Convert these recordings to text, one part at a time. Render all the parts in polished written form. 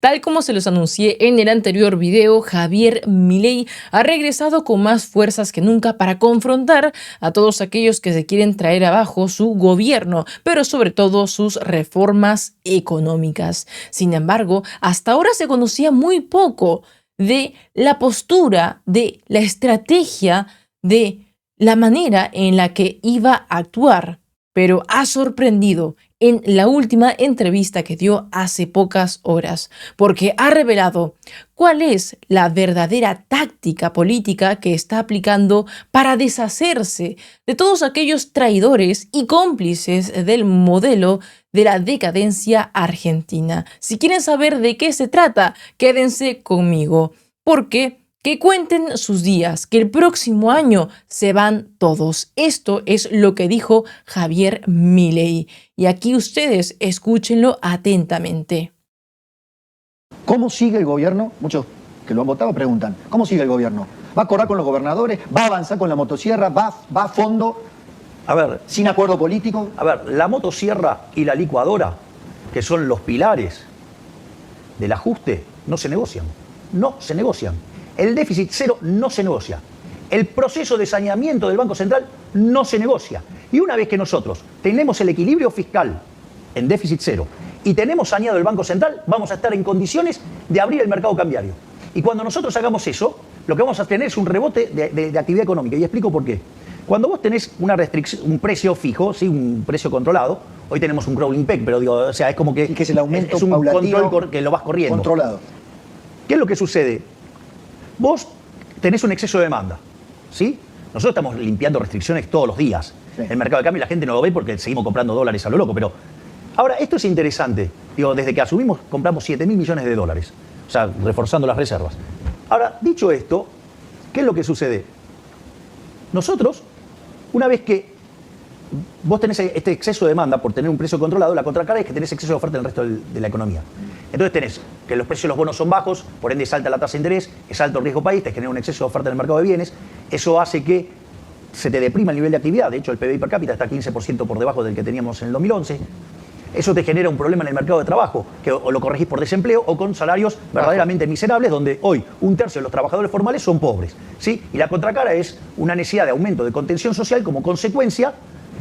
Tal como se los anuncié en el anterior video, Javier Milei ha regresado con más fuerzas que nunca para confrontar a todos aquellos que se quieren traer abajo su gobierno, pero sobre todo sus reformas económicas. Sin embargo, hasta ahora se conocía muy poco de la postura, de la estrategia, de la manera en la que iba a actuar, pero ha sorprendido en la última entrevista que dio hace pocas horas, porque ha revelado cuál es la verdadera táctica política que está aplicando para deshacerse de todos aquellos traidores y cómplices del modelo de la decadencia argentina. Si quieren saber de qué se trata, quédense conmigo, porque que cuenten sus días, que el próximo año se van todos. Esto es lo que dijo Javier Milei. Y aquí ustedes escúchenlo atentamente. ¿Cómo sigue el gobierno? Muchos que lo han votado preguntan, ¿cómo sigue el gobierno? ¿Va a acordar con los gobernadores? ¿Va a avanzar con la motosierra? ¿Va a fondo? A ver, ¿Sin acuerdo político? a ver, la motosierra y la licuadora, que son los pilares del ajuste, no se negocian. No se negocian. El déficit cero no se negocia. El proceso de saneamiento del Banco Central no se negocia. Y una vez que nosotros tenemos el equilibrio fiscal en déficit cero y tenemos saneado el Banco Central, vamos a estar en condiciones de abrir el mercado cambiario. Y cuando nosotros hagamos eso, lo que vamos a tener es un rebote de actividad económica. Y explico por qué. Cuando vos tenés una restricción, un precio fijo, ¿sí? Un precio controlado, hoy tenemos un crawling peg, pero digo, o sea, es como que, y que es el aumento es un paulatino, control que lo vas corriendo. Controlado. ¿Qué es lo que sucede? Vos tenés un exceso de demanda, ¿sí? Nosotros estamos limpiando restricciones todos los días. Sí. El mercado de cambio la gente no lo ve porque seguimos comprando dólares a lo loco, pero ahora esto es interesante. Digo, desde que asumimos compramos 7.000 millones de dólares, o sea, reforzando las reservas. Ahora, dicho esto, ¿qué es lo que sucede? Nosotros, una vez que vos tenés este exceso de demanda por tener un precio controlado, la contracara es que tenés exceso de oferta en el resto de la economía. Entonces tenés que los precios de los bonos son bajos, por ende es alta la tasa de interés, es alto el riesgo país, te genera un exceso de oferta en el mercado de bienes, eso hace que se te deprima el nivel de actividad, de hecho el PBI per cápita está 15% por debajo del que teníamos en el 2011, eso te genera un problema en el mercado de trabajo, que o lo corregís por desempleo o con salarios verdaderamente miserables, donde hoy un tercio de los trabajadores formales son pobres, ¿sí? Y la contracara es una necesidad de aumento de contención social como consecuencia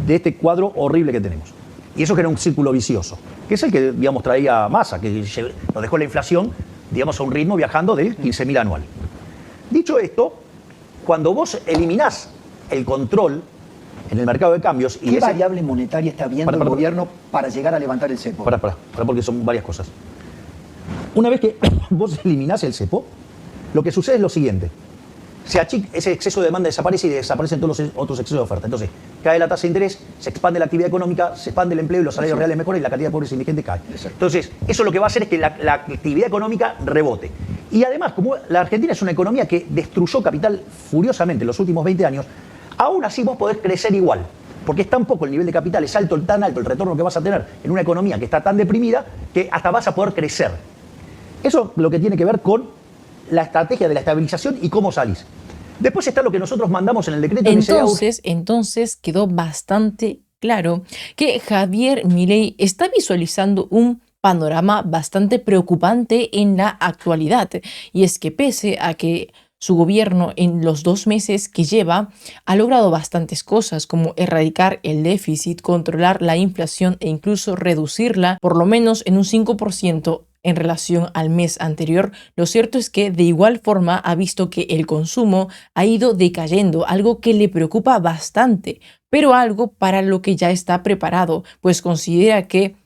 de este cuadro horrible que tenemos. Y eso genera un círculo vicioso, que es el que, digamos, traía Massa, que nos dejó la inflación, digamos, a un ritmo viajando de 15.000 anual. Dicho esto, cuando vos eliminás el control en el mercado de cambios... ¿Qué variable monetaria está viendo el gobierno para llegar a levantar el cepo? Porque son varias cosas. Una vez que vos eliminás el cepo, lo que sucede es lo siguiente. Ese exceso de demanda desaparece y desaparecen todos los otros excesos de oferta. Entonces, cae la tasa de interés, se expande la actividad económica, se expande el empleo y los salarios reales mejoran y la cantidad de pobres indigentes cae. Entonces, eso lo que va a hacer es que la actividad económica rebote. Y además, como la Argentina es una economía que destruyó capital furiosamente en los últimos 20 años, aún así vos podés crecer igual. Porque es tan poco el nivel de capital, es alto, tan alto el retorno que vas a tener en una economía que está tan deprimida que hasta vas a poder crecer. Eso es lo que tiene que ver con la estrategia de la estabilización y cómo salís. Después está lo que nosotros mandamos en el decreto. Entonces quedó bastante claro que Javier Milei está visualizando un panorama bastante preocupante en la actualidad. Y es que pese a que su gobierno en los 2 meses que lleva ha logrado bastantes cosas como erradicar el déficit, controlar la inflación e incluso reducirla por lo menos en un 5% en relación al mes anterior, lo cierto es que de igual forma ha visto que el consumo ha ido decayendo, algo que le preocupa bastante, pero algo para lo que ya está preparado, pues considera que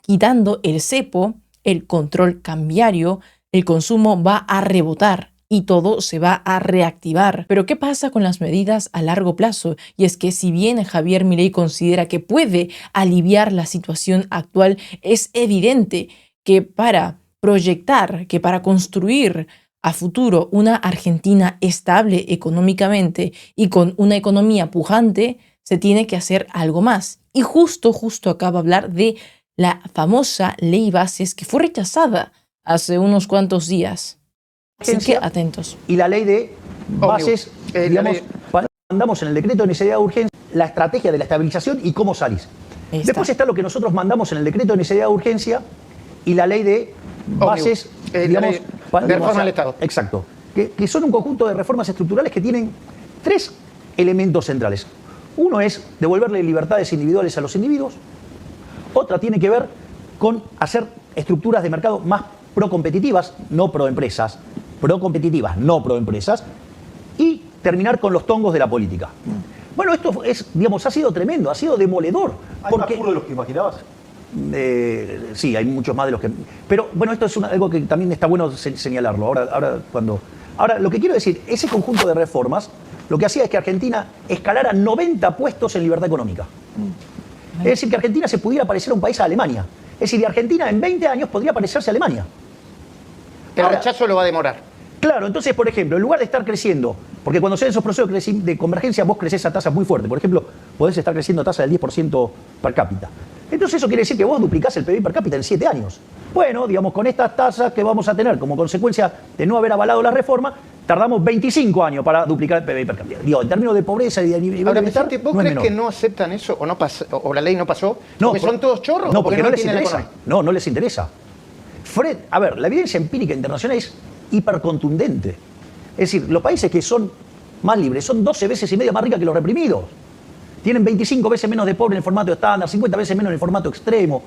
quitando el cepo, el control cambiario, el consumo va a rebotar y todo se va a reactivar. Pero ¿qué pasa con las medidas a largo plazo? Y es que si bien Javier Milei considera que puede aliviar la situación actual, es evidente que para proyectar, que para construir a futuro una Argentina estable económicamente y con una economía pujante, se tiene que hacer algo más. Y justo acaba de hablar de la famosa ley bases que fue rechazada hace unos cuantos días. Así que atentos. Y la ley de bases, digamos, mandamos en el decreto de necesidad de urgencia la estrategia de la estabilización y cómo salís. Después está lo que nosotros mandamos en el decreto de necesidad de urgencia, y la ley de bases, digamos, de reforma del Estado. Exacto. Que son un conjunto de reformas estructurales que tienen 3 elementos centrales. Uno es devolverle libertades individuales a los individuos. Otra tiene que ver con hacer estructuras de mercado más procompetitivas, no proempresas. Procompetitivas, no proempresas. Y terminar con los tongos de la política. Bueno, esto es, digamos, ha sido tremendo, ha sido demoledor. ¿Hay más puros de los que imaginabas? Sí, hay muchos más de los que... Pero bueno, esto es algo que también está bueno señalarlo. Ahora, lo que quiero decir, ese conjunto de reformas, lo que hacía es que Argentina escalara 90 puestos en libertad económica. Es decir, que Argentina se pudiera parecer a un país a Alemania. Es decir, que Argentina en 20 años podría parecerse a Alemania. El rechazo lo va a demorar. Claro, entonces, por ejemplo, en lugar de estar creciendo, porque cuando se dan esos procesos de convergencia, vos crecés a tasas muy fuertes. Por ejemplo, podés estar creciendo a tasa del 10% per cápita. Entonces eso quiere decir que vos duplicás el PBI per cápita en 7 años. Bueno, digamos, con estas tasas que vamos a tener como consecuencia de no haber avalado la reforma, tardamos 25 años para duplicar el PBI per cápita. Digo, en términos de pobreza y de nivel Ahora, de bienestar, Vicente, ¿vos no es crees menor. que no aceptan eso o no o la ley no pasó? No, ¿Porque son todos chorros? No, o porque no les tienen la interesa. economía? No les interesa. A ver, la evidencia empírica internacional es hipercontundente. Es decir, los países que son más libres son 12 veces y media más ricos que los reprimidos. Tienen 25 veces menos de pobre en el formato estándar, 50 veces menos en el formato extremo.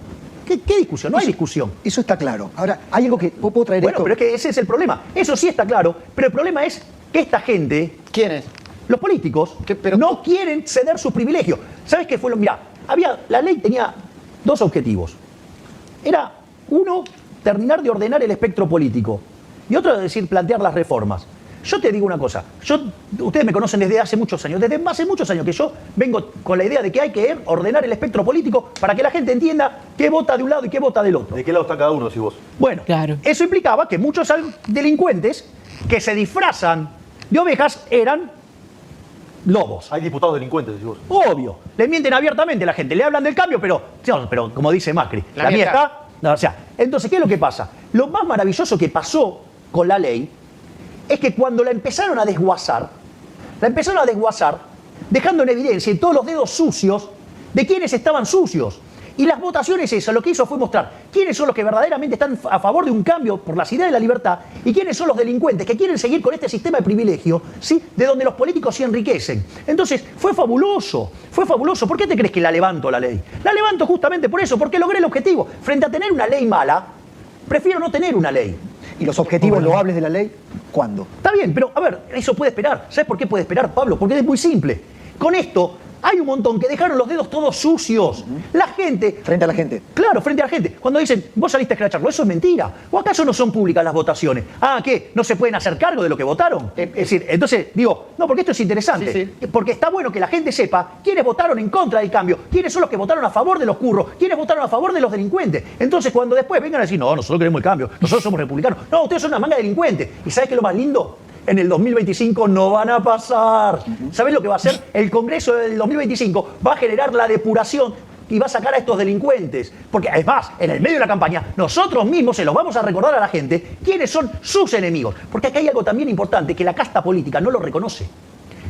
¿Qué discusión? No hay discusión. Eso está claro. Ahora, hay algo que puedo traer Bueno, esto. pero es que ese es el problema. Eso sí está claro, pero el problema es que esta gente, ¿Quiénes? los políticos, no quieren ceder sus privilegios. ¿Sabes qué fue lo? Mirá, la ley tenía 2 objetivos. Era, uno, terminar de ordenar el espectro político. Y otro, es decir, plantear las reformas. Yo te digo una cosa, ustedes me conocen desde hace muchos años que yo vengo con la idea de que hay que ordenar el espectro político para que la gente entienda qué vota de un lado y qué vota del otro. ¿De qué lado está cada uno, si vos? Bueno, Claro. eso implicaba que muchos delincuentes que se disfrazan de ovejas eran lobos. Hay diputados delincuentes, si vos. Obvio, le mienten abiertamente a la gente, le hablan del cambio, pero como dice Macri, la mía está. No, o sea, entonces, ¿qué es lo que pasa? Lo más maravilloso que pasó con la ley es que cuando la empezaron a desguazar, dejando en evidencia todos los dedos sucios de quienes estaban sucios. Y las votaciones esas lo que hizo fue mostrar quiénes son los que verdaderamente están a favor de un cambio por las ideas de la libertad y quiénes son los delincuentes que quieren seguir con este sistema de privilegio, ¿sí? De donde los políticos se enriquecen. Entonces, fue fabuloso. ¿Por qué te crees que la levanto la ley? La levanto justamente por eso, porque logré el objetivo. Frente a tener una ley mala, prefiero no tener una ley. ¿Y los objetivos loables de la ley? ¿Cuándo? Está bien, pero a ver, eso puede esperar. ¿Sabes por qué puede esperar, Pablo? Porque es muy simple. Con esto hay un montón que dejaron los dedos todos sucios. La gente... Frente a la gente. Claro, frente a la gente. Cuando dicen, vos saliste a escracharlo, eso es mentira. ¿O acaso no son públicas las votaciones? Ah, ¿qué? ¿No se pueden hacer cargo de lo que votaron? Es decir, entonces, digo, no, porque esto es interesante. Sí. Porque está bueno que la gente sepa quiénes votaron en contra del cambio, quiénes son los que votaron a favor de los curros, quiénes votaron a favor de los delincuentes. Entonces, cuando después vengan a decir, no, nosotros queremos el cambio, nosotros somos republicanos. No, ustedes son una manga de delincuentes. ¿Y sabes qué es lo más lindo? En el 2025 no van a pasar. ¿Sabés lo que va a hacer? El Congreso del 2025 va a generar la depuración y va a sacar a estos delincuentes. Porque, además, en el medio de la campaña, nosotros mismos se los vamos a recordar a la gente quiénes son sus enemigos. Porque acá hay algo también importante que la casta política no lo reconoce.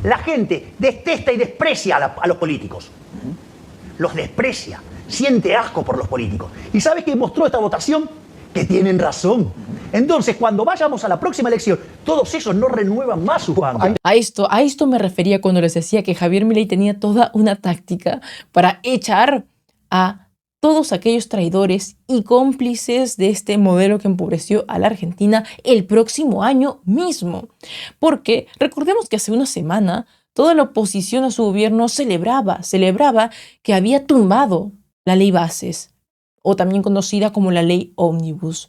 La gente detesta y desprecia a los políticos. Los desprecia. Siente asco por los políticos. ¿Y sabes qué mostró esta votación? Que tienen razón. Entonces, cuando vayamos a la próxima elección, todos esos no renuevan más sus bancos. A esto me refería cuando les decía que Javier Milei tenía toda una táctica para echar a todos aquellos traidores y cómplices de este modelo que empobreció a la Argentina el próximo año mismo. Porque recordemos que hace una semana toda la oposición a su gobierno celebraba que había tumbado la ley Bases, o también conocida como la ley Ómnibus.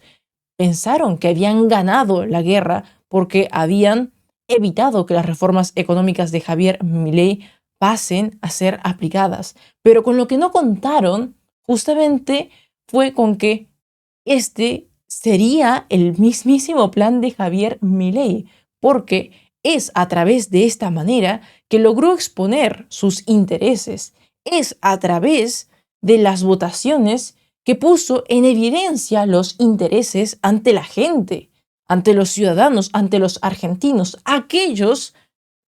Pensaron que habían ganado la guerra porque habían evitado que las reformas económicas de Javier Milei pasen a ser aplicadas. Pero con lo que no contaron justamente fue con que este sería el mismísimo plan de Javier Milei, porque es a través de esta manera que logró exponer sus intereses. Es a través de las votaciones que puso en evidencia los intereses ante la gente, ante los ciudadanos, ante los argentinos, aquellos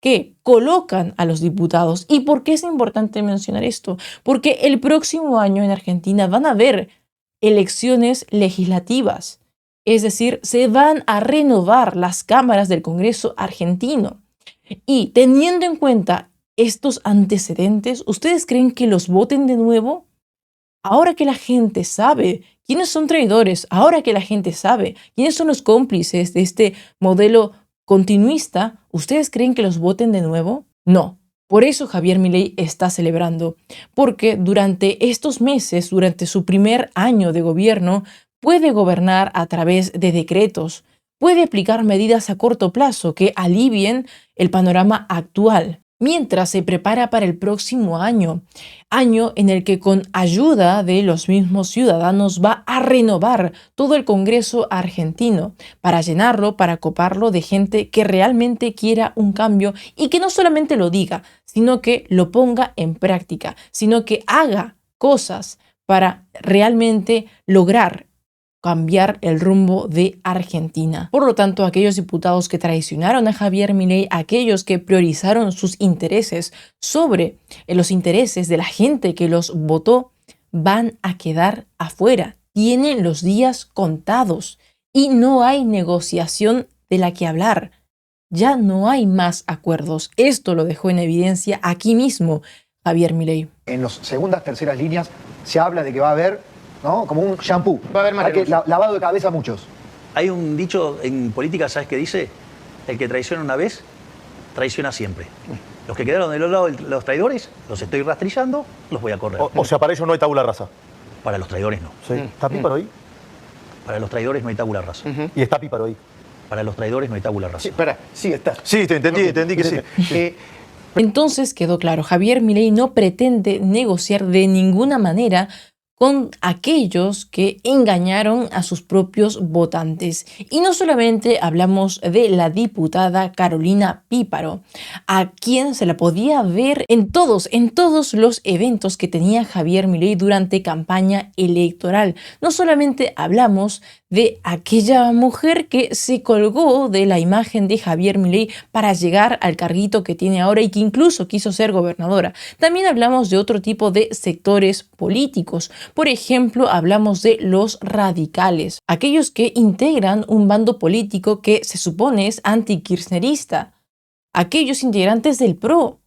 que colocan a los diputados. ¿Y por qué es importante mencionar esto? Porque el próximo año en Argentina van a ver elecciones legislativas. Es decir, se van a renovar las cámaras del Congreso argentino. Y teniendo en cuenta estos antecedentes, ¿ustedes creen que los voten de nuevo? Ahora que la gente sabe quiénes son traidores, ahora que la gente sabe quiénes son los cómplices de este modelo continuista, ¿ustedes creen que los voten de nuevo? No. Por eso Javier Milei está celebrando, porque durante estos meses, durante su primer año de gobierno, puede gobernar a través de decretos, puede aplicar medidas a corto plazo que alivien el panorama actual, mientras se prepara para el próximo año en el que con ayuda de los mismos ciudadanos va a renovar todo el Congreso argentino para llenarlo, para coparlo de gente que realmente quiera un cambio y que no solamente lo diga, sino que lo ponga en práctica, sino que haga cosas para realmente lograr cambiar el rumbo de Argentina. Por lo tanto, aquellos diputados que traicionaron a Javier Milei, aquellos que priorizaron sus intereses sobre los intereses de la gente que los votó, van a quedar afuera. Tienen los días contados y no hay negociación de la que hablar. Ya no hay más acuerdos. Esto lo dejó en evidencia aquí mismo Javier Milei. En las segundas, terceras líneas se habla de que va a haber, ¿no?, como un shampoo. Va a haber más renuncias. Lavado de cabeza a muchos. Hay un dicho en política, ¿sabes qué dice? El que traiciona una vez, traiciona siempre. Los que quedaron del lado de los traidores, los estoy rastrillando, los voy a correr. O sea, para ellos no hay tabula rasa. Para los traidores no. ¿Sí? ¿Está Píparo ahí? Para los traidores no hay tabula rasa. Y está Píparo ahí. Para los traidores no hay tabula rasa. Sí, espera, sí, está. Sí, entendí que sí. Entonces quedó claro, Javier Milei no pretende negociar de ninguna manera con aquellos que engañaron a sus propios votantes. Y no solamente hablamos de la diputada Carolina Píparo, a quien se la podía ver en todos los eventos que tenía Javier Milei durante campaña electoral. No solamente hablamos de aquella mujer que se colgó de la imagen de Javier Milei para llegar al carguito que tiene ahora y que incluso quiso ser gobernadora. También hablamos de otro tipo de sectores políticos. Por ejemplo, hablamos de los radicales, aquellos que integran un bando político que se supone es anti-kirchnerista, aquellos integrantes del PRO,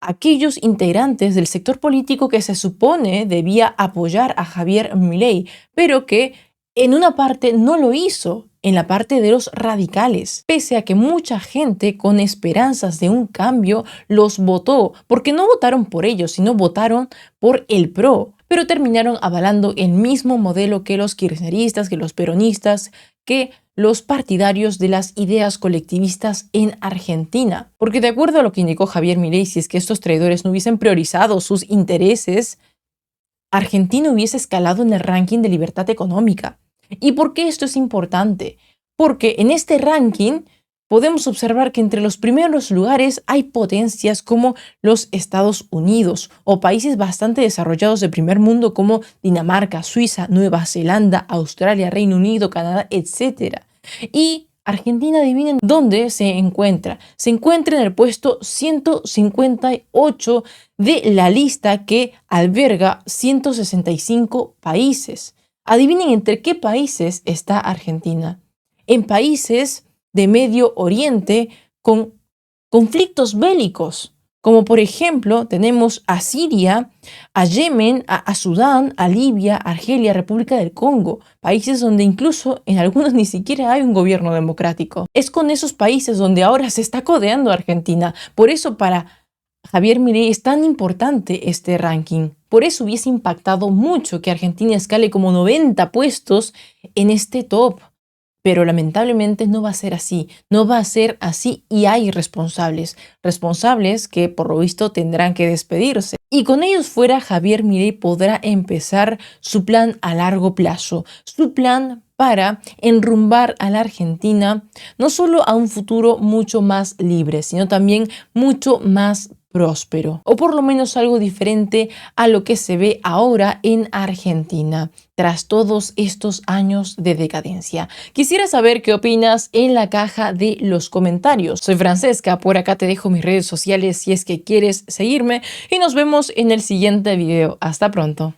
aquellos integrantes del sector político que se supone debía apoyar a Javier Milei, pero que en una parte no lo hizo, en la parte de los radicales, pese a que mucha gente con esperanzas de un cambio los votó, porque no votaron por ellos, sino votaron por el PRO, pero terminaron avalando el mismo modelo que los kirchneristas, que los peronistas, que los partidarios de las ideas colectivistas en Argentina. Porque de acuerdo a lo que indicó Javier Milei, si es que estos traidores no hubiesen priorizado sus intereses, Argentina hubiese escalado en el ranking de libertad económica. ¿Y por qué esto es importante? Porque en este ranking podemos observar que entre los primeros lugares hay potencias como los Estados Unidos o países bastante desarrollados del primer mundo como Dinamarca, Suiza, Nueva Zelanda, Australia, Reino Unido, Canadá, etc. Y Argentina, adivinen dónde se encuentra. Se encuentra en el puesto 158 de la lista que alberga 165 países. Adivinen entre qué países está Argentina. En países de Medio Oriente con conflictos bélicos, como por ejemplo tenemos a Siria, a Yemen, a Sudán, a Libia, Argelia, República del Congo, países donde incluso en algunos ni siquiera hay un gobierno democrático. Es con esos países donde ahora se está codeando Argentina. Por eso para Javier Milei es tan importante este ranking. Por eso hubiese impactado mucho que Argentina escale como 90 puestos en este top. Pero lamentablemente no va a ser así. No va a ser así y hay responsables. Responsables que por lo visto tendrán que despedirse. Y con ellos fuera, Javier Milei podrá empezar su plan a largo plazo. Su plan para enrumbar a la Argentina no solo a un futuro mucho más libre, sino también mucho más próspero, o por lo menos algo diferente a lo que se ve ahora en Argentina, tras todos estos años de decadencia. Quisiera saber qué opinas en la caja de los comentarios. Soy Francesca, por acá te dejo mis redes sociales si es que quieres seguirme y nos vemos en el siguiente video. Hasta pronto.